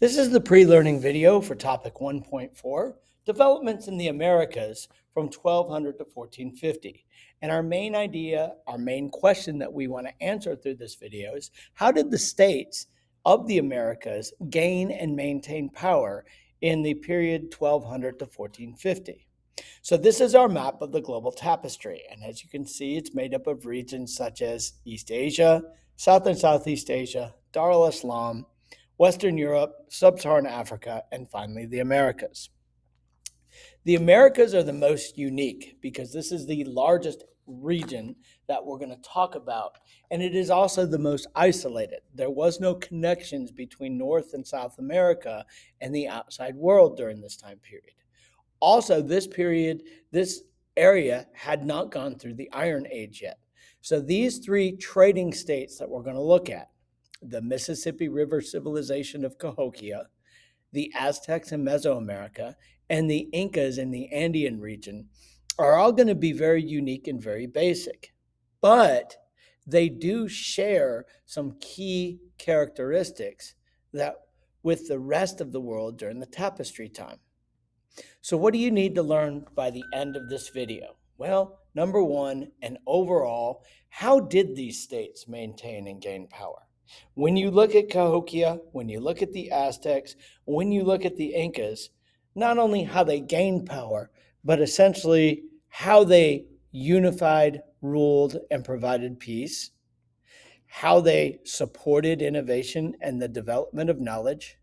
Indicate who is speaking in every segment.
Speaker 1: This is the pre-learning video for topic 1.4, developments in the Americas from 1200 to 1450. And our main idea, our main question that we want to answer through this video is, how did the states of the Americas gain and maintain power in the period 1200 to 1450? So this is our map of the global tapestry. And as you can see, it's made up of regions such as East Asia, South and Southeast Asia, Dar es Salaam, Western Europe, Sub-Saharan Africa, and finally the Americas. The Americas are the most unique because this is the largest region that we're going to talk about, and it is also the most isolated. There was no connections between North and South America and the outside world during this time period. Also, this area had not gone through the Iron Age yet. So these three trading states that we're going to look at, the Mississippi River civilization of Cahokia, the Aztecs in Mesoamerica, and the Incas in the Andean region, are all going to be very unique and very basic. But they do share some key characteristics that with the rest of the world during the tapestry time. So what do you need to learn by the end of this video? Well, number one, and overall, how did these states maintain and gain power? When you look at Cahokia, when you look at the Aztecs, when you look at the Incas, not only how they gained power, but essentially how they unified, ruled, and provided peace, how they supported innovation and the development of knowledge,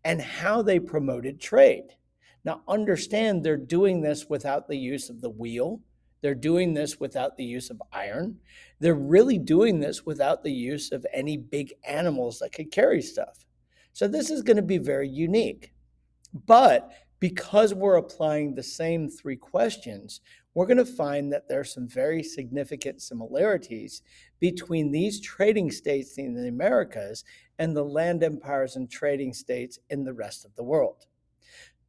Speaker 1: and how they promoted trade. Now, understand they're doing this without the use of the wheel. They're doing this without the use of iron. They're really doing this without the use of any big animals that could carry stuff. So this is going to be very unique. But because we're applying the same three questions, we're going to find that there's some very significant similarities between these trading states in the Americas and the land empires and trading states in the rest of the world.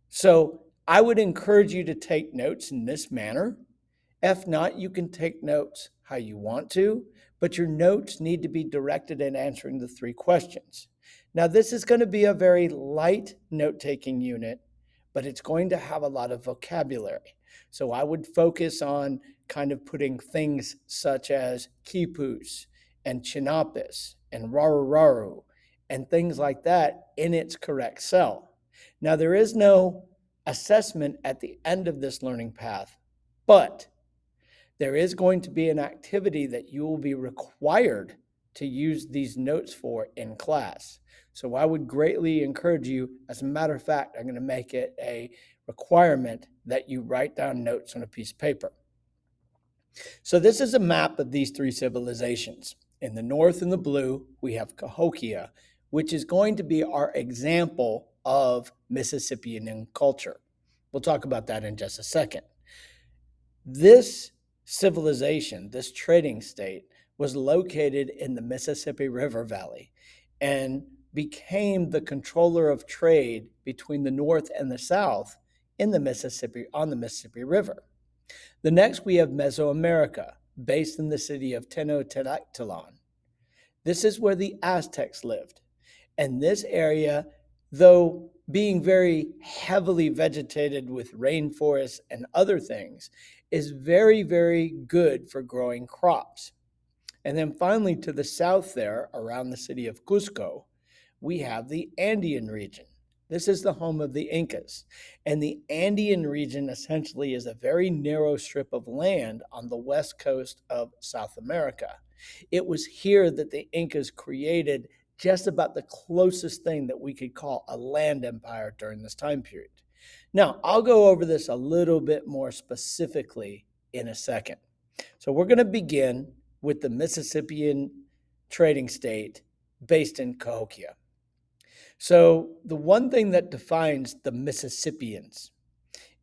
Speaker 1: So I would encourage you to take notes in this manner. If not, you can take notes how you want to, but your notes need to be directed in answering the three questions. Now, this is going to be a very light note-taking unit, but it's going to have a lot of vocabulary. So I would focus on kind of putting things such as quipus and chinapis and raru and things like that in its correct cell. Now, there is no assessment at the end of this learning path, but there is going to be an activity that you will be required to use these notes for in class. So I would greatly encourage you, as a matter of fact, I'm going to make it a requirement that you write down notes on a piece of paper. So this is a map of these three civilizations. In the north, in the blue, we have Cahokia, which is going to be our example of Mississippian culture. We'll talk about that in just a second. This civilization, this trading state, was located in the Mississippi River Valley and became the controller of trade between the North and the South in the Mississippi, on the Mississippi River. The next, we have Mesoamerica, based in the city of Tenochtitlan. This is where the Aztecs lived. And this area, though being very heavily vegetated with rainforests and other things, is very, very good for growing crops. And then finally, to the south there, around the city of Cusco, we have the Andean region. This is the home of the Incas. And the Andean region essentially is a very narrow strip of land on the west coast of South America. It was here that the Incas created just about the closest thing that we could call a land empire during this time period. Now, I'll go over this a little bit more specifically in a second. So we're going to begin with the Mississippian trading state based in Cahokia. So the one thing that defines the Mississippians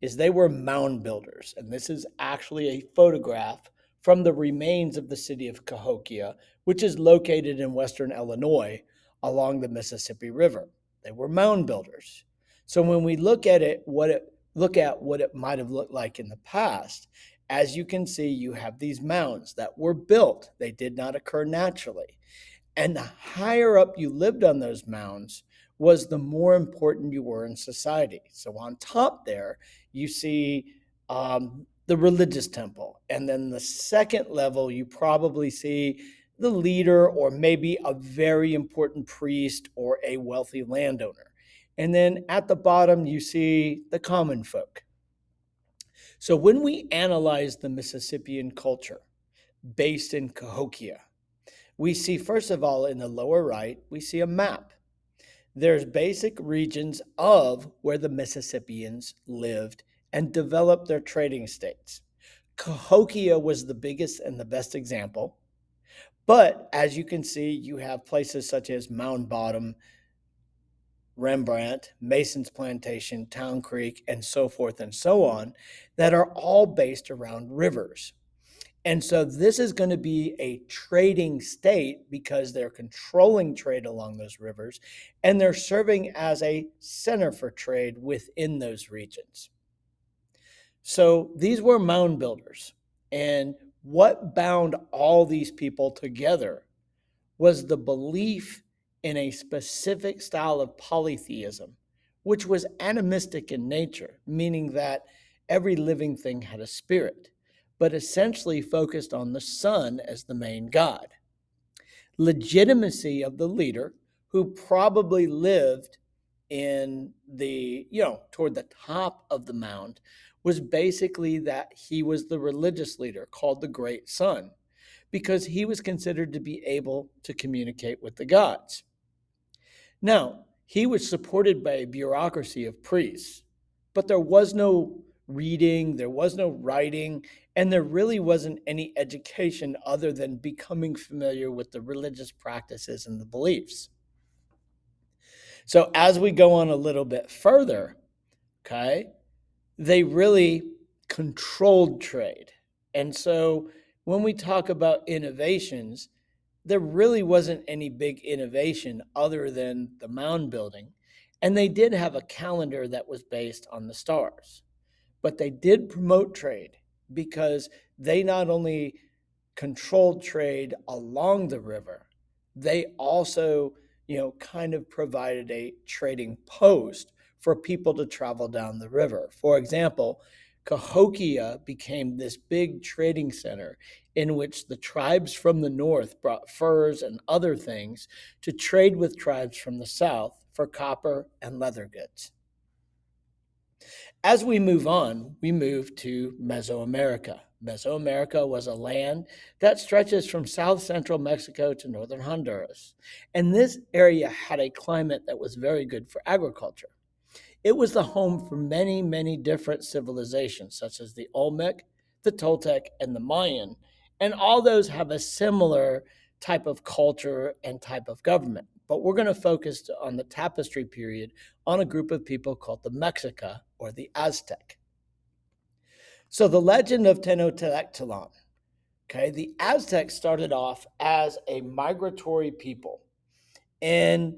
Speaker 1: is they were mound builders. And this is actually a photograph from the remains of the city of Cahokia, which is located in western Illinois along the Mississippi River. They were mound builders. So when we look at what it might have looked like in the past, as you can see, you have these mounds that were built. They did not occur naturally. And the higher up you lived on those mounds was the more important you were in society. So on top there, you see the religious temple. And then the second level, you probably see the leader or maybe a very important priest or a wealthy landowner. And then at the bottom, you see the common folk. So when we analyze the Mississippian culture based in Cahokia, we see, first of all, in the lower right, we see a map. There's basic regions of where the Mississippians lived and developed their trading states. Cahokia was the biggest and the best example. But as you can see, you have places such as Mound Bottom, Rembrandt, Mason's Plantation, Town Creek, and so forth and so on, that are all based around rivers. And so this is going to be a trading state because they're controlling trade along those rivers and they're serving as a center for trade within those regions. So these were mound builders. And what bound all these people together was the belief in a specific style of polytheism, which was animistic in nature, meaning that every living thing had a spirit, but essentially focused on the sun as the main god. Legitimacy of the leader, who probably lived in the, toward the top of the mound, was basically that he was the religious leader called the Great Sun, because he was considered to be able to communicate with the gods. Now, he was supported by a bureaucracy of priests, but there was no reading, there was no writing, and there really wasn't any education other than becoming familiar with the religious practices and the beliefs. So as we go on a little bit further, okay, they really controlled trade. And so when we talk about innovations, there really wasn't any big innovation other than the mound building. And they did have a calendar that was based on the stars. But they did promote trade because they not only controlled trade along the river, they also, kind of provided a trading post for people to travel down the river. For example, Cahokia became this big trading center in which the tribes from the north brought furs and other things to trade with tribes from the south for copper and leather goods. As we move on, we move to Mesoamerica. Mesoamerica was a land that stretches from south central Mexico to northern Honduras. And this area had a climate that was very good for agriculture. It was the home for many, many different civilizations, such as the Olmec, the Toltec, and the Mayan. And all those have a similar type of culture and type of government. But we're going to focus on the tapestry period on a group of people called the Mexica or the Aztec. So the legend of Tenochtitlan, okay, the Aztecs started off as a migratory people, and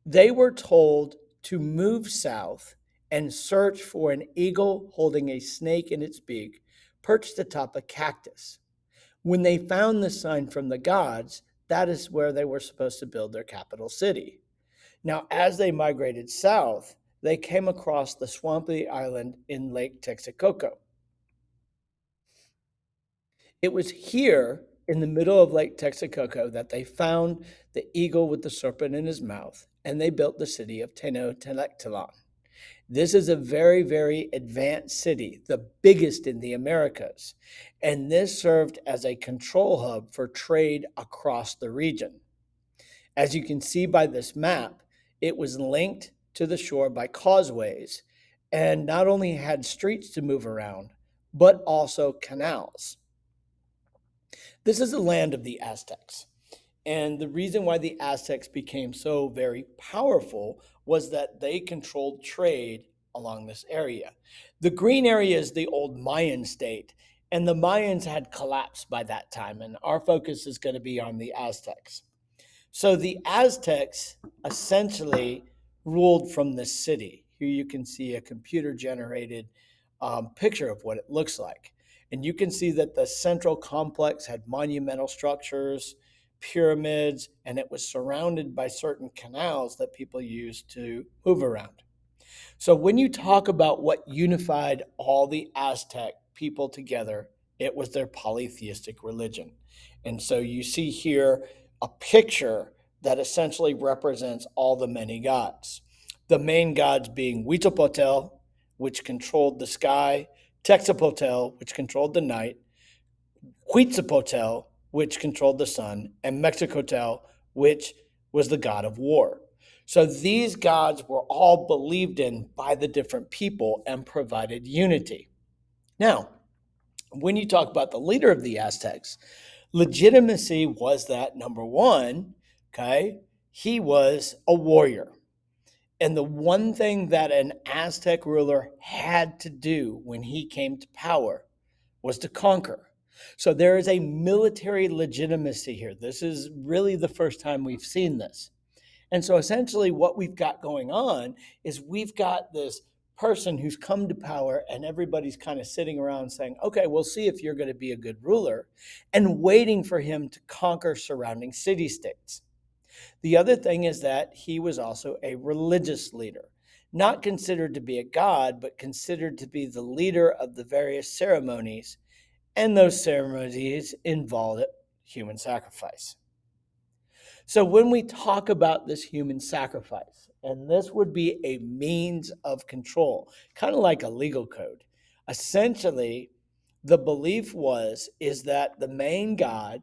Speaker 1: they were told to move south and search for an eagle holding a snake in its beak perched atop a cactus. When they found the sign from the gods, that is where they were supposed to build their capital city. Now, as they migrated south, they came across the swampy island in Lake Texcoco. It was here in the middle of Lake Texcoco that they found the eagle with the serpent in his mouth, and they built the city of Tenochtitlan. This is a very, very advanced city, the biggest in the Americas, and this served as a control hub for trade across the region. As you can see by this map, it was linked to the shore by causeways and not only had streets to move around, but also canals. This is the land of the Aztecs. And the reason why the Aztecs became so very powerful was that they controlled trade along this area. The green area is the old Mayan state, and the Mayans had collapsed by that time, and our focus is going to be on the Aztecs. So the Aztecs essentially ruled from this city. Here you can see a computer generated picture of what it looks like. And you can see that the central complex had monumental structures, pyramids, and it was surrounded by certain canals that people used to move around. So when you talk about what unified all the Aztec people together, it was their polytheistic religion. And so you see here a picture that essentially represents all the many gods. The main gods being Huitzilopochtli, which controlled the sky, Texapotl, which controlled the night, Quetzalcoatl, which controlled the sun, and Mexicotl, which was the god of war. So these gods were all believed in by the different people and provided unity. Now, when you talk about the leader of the Aztecs, legitimacy was that number one, okay, he was a warrior. And the one thing that an Aztec ruler had to do when he came to power was to conquer. So there is a military legitimacy here. This is really the first time we've seen this. And so essentially what we've got going on is we've got this person who's come to power and everybody's kind of sitting around saying, okay, we'll see if you're going to be a good ruler, and waiting for him to conquer surrounding city-states. The other thing is that he was also a religious leader, not considered to be a god, but considered to be the leader of the various ceremonies, and those ceremonies involved human sacrifice. So when we talk about this human sacrifice, and this would be a means of control, kind of like a legal code, essentially the belief is that the main god,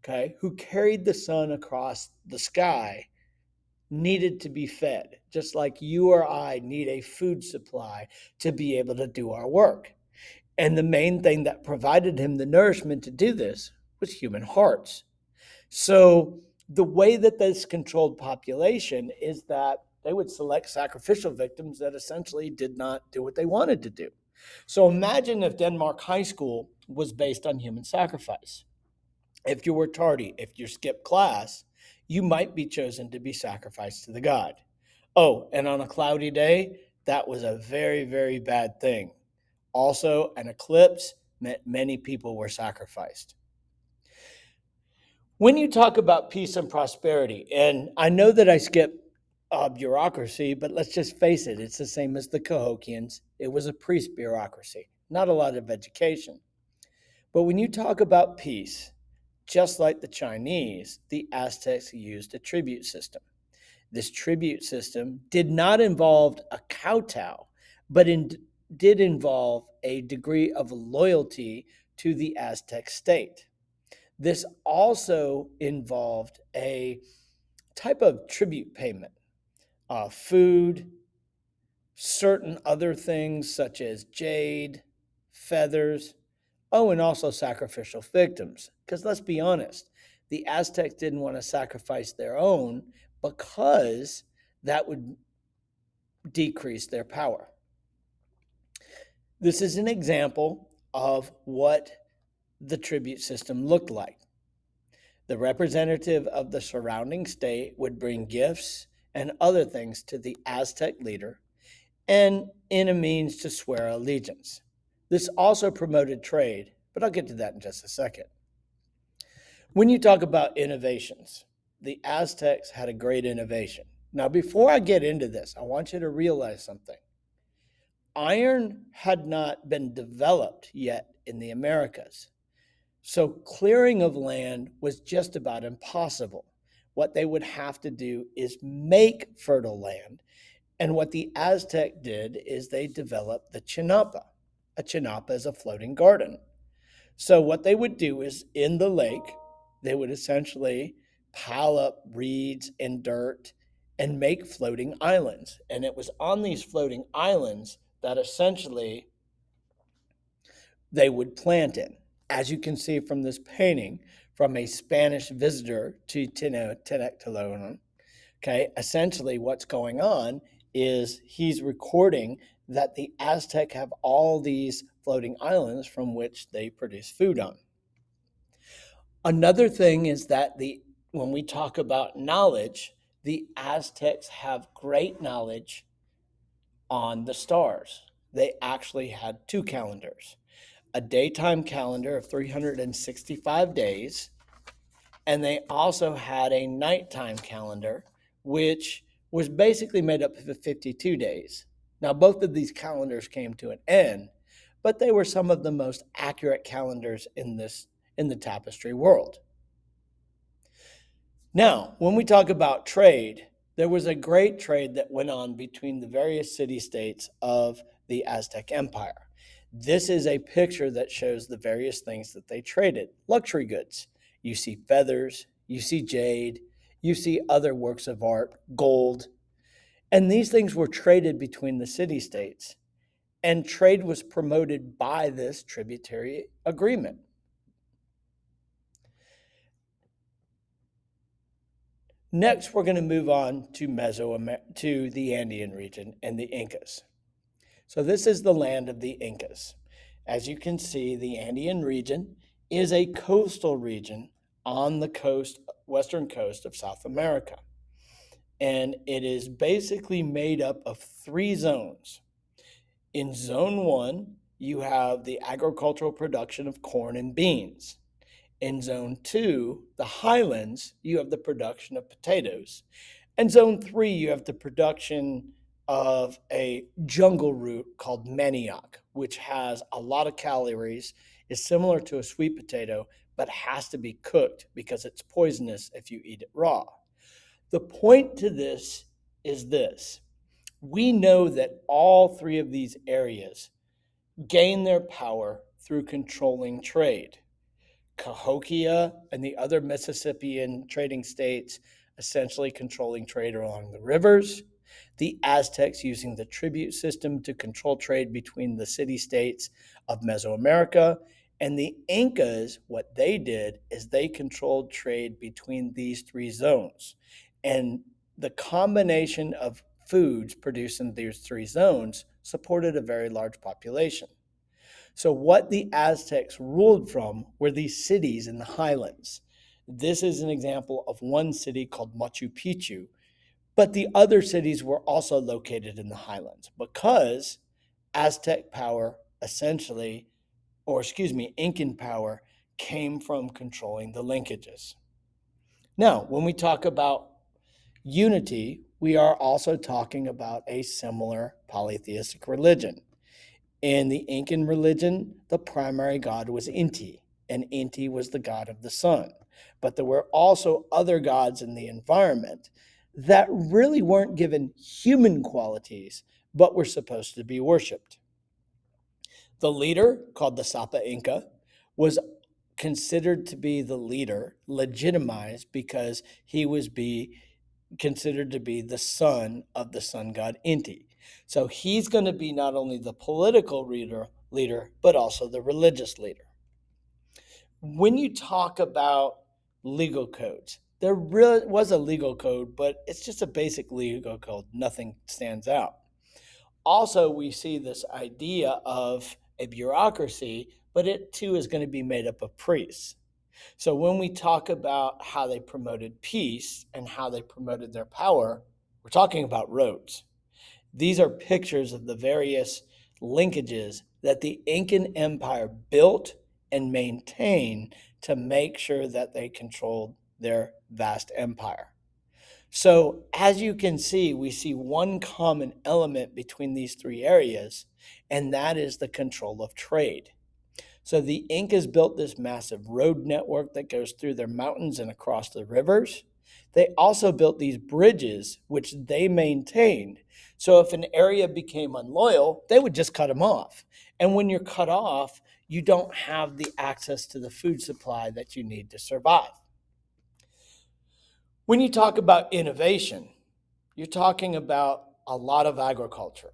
Speaker 1: okay, who carried the sun across the sky, needed to be fed, just like you or I need a food supply to be able to do our work. And the main thing that provided him the nourishment to do this was human hearts. So the way that this controlled population is that they would select sacrificial victims that essentially did not do what they wanted to do. So imagine if Denmark High School was based on human sacrifice. If you were tardy, if you skipped class, you might be chosen to be sacrificed to the god. Oh, and on a cloudy day, that was a very, very bad thing. Also, an eclipse meant many people were sacrificed. When you talk about peace and prosperity, and I know that I skipped bureaucracy, but let's just face it, it's the same as the Cahokians. It was a priest bureaucracy, not a lot of education. But when you talk about peace, just like the Chinese, the Aztecs used a tribute system. This tribute system did not involve a kowtow, but did involve a degree of loyalty to the Aztec state. This also involved a type of tribute payment, food, certain other things such as jade, feathers, and also sacrificial victims. Because let's be honest, the Aztecs didn't want to sacrifice their own because that would decrease their power. This is an example of what the tribute system looked like. The representative of the surrounding state would bring gifts and other things to the Aztec leader, and in a means to swear allegiance. This also promoted trade, but I'll get to that in just a second. When you talk about innovations, the Aztecs had a great innovation. Now, before I get into this, I want you to realize something. Iron had not been developed yet in the Americas. So clearing of land was just about impossible. What they would have to do is make fertile land. And what the Aztec did is they developed the chinampa. A chinampa is a floating garden. So what they would do is in the lake, they would essentially pile up reeds and dirt and make floating islands. And it was on these floating islands that essentially they would plant in. As you can see from this painting, from a Spanish visitor to Tenochtitlan, okay, essentially what's going on is he's recording that the Aztec have all these floating islands from which they produce food on. Another thing is that when we talk about knowledge, the Aztecs have great knowledge on the stars. They actually had two calendars, a daytime calendar of 365 days And they also had a nighttime calendar, which was basically made up of 52 days. Now, both of these calendars came to an end, but they were some of the most accurate calendars in the tapestry world. Now, when we talk about trade, there was a great trade that went on between the various city-states of the Aztec Empire. This is a picture that shows the various things that they traded. Luxury goods. You see feathers, you see jade, you see other works of art, gold. And these things were traded between the city-states. And trade was promoted by this tributary agreement. Next, we're going to move on to the Andean region and the Incas. So this is the land of the Incas. As you can see, the Andean region is a coastal region on the western coast of South America. And it is basically made up of 3 zones. In Zone 1, you have the agricultural production of corn and beans. In Zone 2, the highlands, you have the production of potatoes. And Zone 3, you have the production of a jungle root called manioc, which has a lot of calories, is similar to a sweet potato, but has to be cooked because it's poisonous if you eat it raw. The point to this is this. We know that all 3 of these areas gain their power through controlling trade. Cahokia and the other Mississippian trading states essentially controlling trade along the rivers, the Aztecs using the tribute system to control trade between the city-states of Mesoamerica, and the Incas, what they did is they controlled trade between these 3 zones. And the combination of foods produced in these 3 zones supported a very large population. So what the Aztecs ruled from were these cities in the highlands. This is an example of one city called Machu Picchu, but the other cities were also located in the highlands because Aztec power essentially, Incan power came from controlling the linkages. Now, when we talk about unity, we are also talking about a similar polytheistic religion. In the Incan religion, the primary god was Inti, and Inti was the god of the sun. But there were also other gods in the environment that really weren't given human qualities, but were supposed to be worshipped. The leader, called the Sapa Inca, was considered to be the leader, legitimized because he was considered to be the son of the sun god Inti. So he's going to be not only the political leader, but also the religious leader. When you talk about legal codes, there really was a legal code, but it's just a basic legal code. Nothing stands out. Also, we see this idea of a bureaucracy, but it too is going to be made up of priests. So when we talk about how they promoted peace and how they promoted their power, we're talking about roads. These are pictures of the various linkages that the Incan Empire built and maintained to make sure that they controlled their vast empire. So as you can see, we see one common element between these 3 areas, and that is the control of trade. So the Incas built this massive road network that goes through their mountains and across the rivers. They also built these bridges, which they maintained. So if an area became unloyal, they would just cut them off. And when you're cut off, you don't have the access to the food supply that you need to survive. When you talk about innovation, you're talking about a lot of agriculture.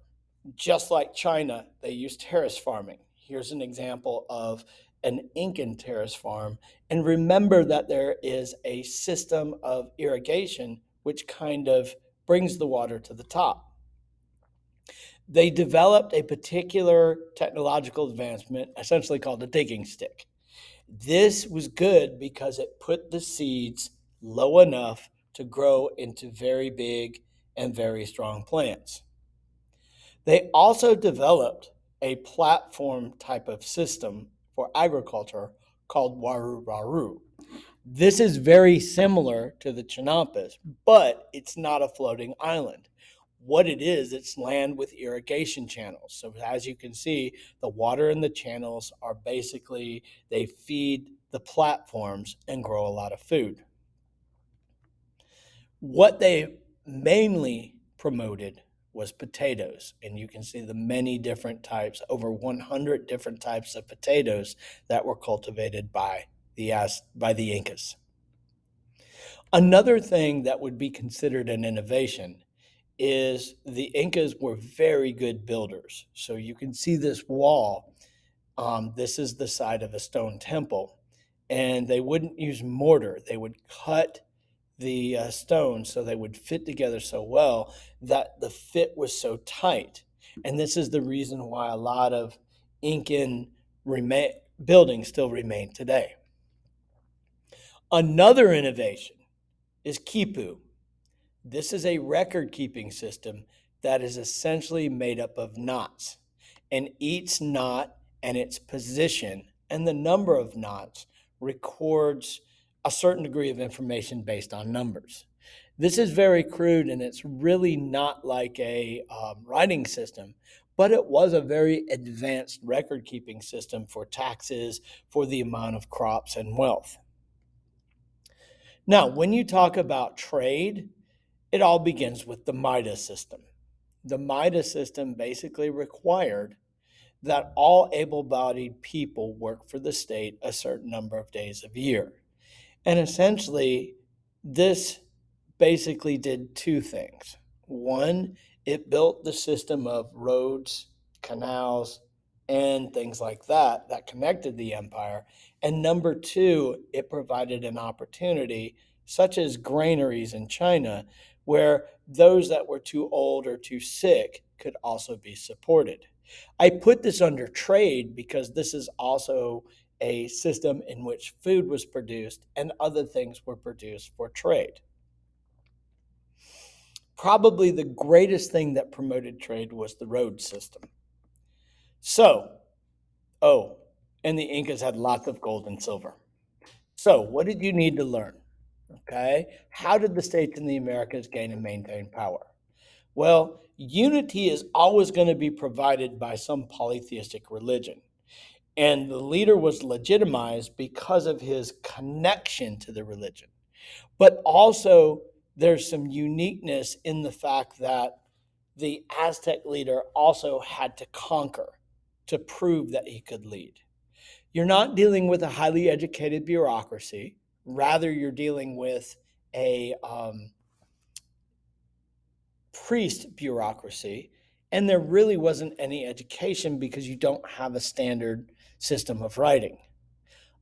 Speaker 1: Just like China, they use terrace farming. Here's an example of an Incan terrace farm. And remember that there is a system of irrigation which kind of brings the water to the top. They developed a particular technological advancement, essentially called a digging stick. This was good because it put the seeds low enough to grow into very big and very strong plants. They also developed a platform type of system for agriculture called Waru Waru. This is very similar to the Chinampas, but it's not a floating island. What it is, it's land with irrigation channels. So as you can see, the water in the channels are basically, they feed the platforms and grow a lot of food. What they mainly promoted was potatoes. And you can see the many different types, over 100 different types of potatoes that were cultivated by the Incas. Another thing that would be considered an innovation is the Incas were very good builders. So you can see this wall. This is the side of a stone temple. And they wouldn't use mortar, they would cut the stones so they would fit together so well that the fit was so tight. And this is the reason why a lot of Incan buildings still remain today. Another innovation is Quipu. This is a record keeping system that is essentially made up of knots. And each knot and its position and the number of knots records a certain degree of information based on numbers. This is very crude and it's really not like a writing system, but it was a very advanced record keeping system for taxes, for the amount of crops and wealth. Now, when you talk about trade, it all begins with the Midas system. The Midas system basically required that all able bodied people work for the state a certain number of days of year. And essentially, this basically did two things. One, it built the system of roads, canals, and things like that that connected the empire. And number two, it provided an opportunity, such as granaries in China, where those that were too old or too sick could also be supported. I put this under trade because this is also a system in which food was produced and other things were produced for trade. Probably the greatest thing that promoted trade was the road system. And the Incas had lots of gold and silver. So, what did you need to learn? Okay, how did the states in the Americas gain and maintain power? Well, unity is always going to be provided by some polytheistic religion. And the leader was legitimized because of his connection to the religion. But also, there's some uniqueness in the fact that the Aztec leader also had to conquer to prove that he could lead. You're not dealing with a highly educated bureaucracy. Rather, you're dealing with a priest bureaucracy. And there really wasn't any education because you don't have a standard system of writing.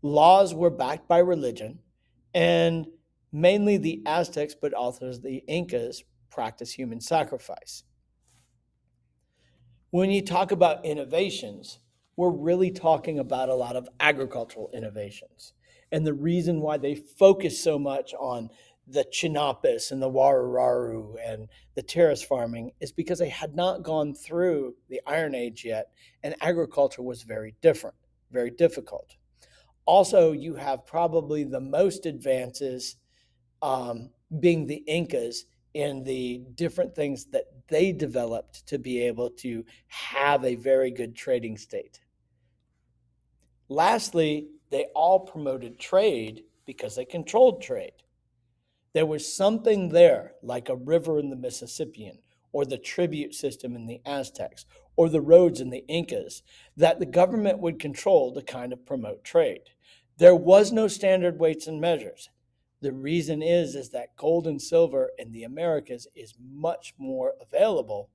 Speaker 1: Laws were backed by religion, and mainly the Aztecs, but also the Incas, practiced human sacrifice. When you talk about innovations, we're really talking about a lot of agricultural innovations. And the reason why they focus so much on the Chinampas and the Waruraru and the terrace farming is because they had not gone through the Iron Age yet, and agriculture was very different, very difficult. Also, you have probably the most advances being the Incas in the different things that they developed to be able to have a very good trading state. Lastly, they all promoted trade because they controlled trade. There was something there, like a river in the Mississippian, or the tribute system in the Aztecs, or the roads in the Incas, that the government would control to kind of promote trade. There was no standard weights and measures. The reason is that gold and silver in the Americas is much more available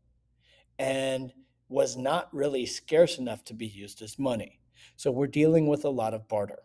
Speaker 1: and was not really scarce enough to be used as money. So we're dealing with a lot of barter.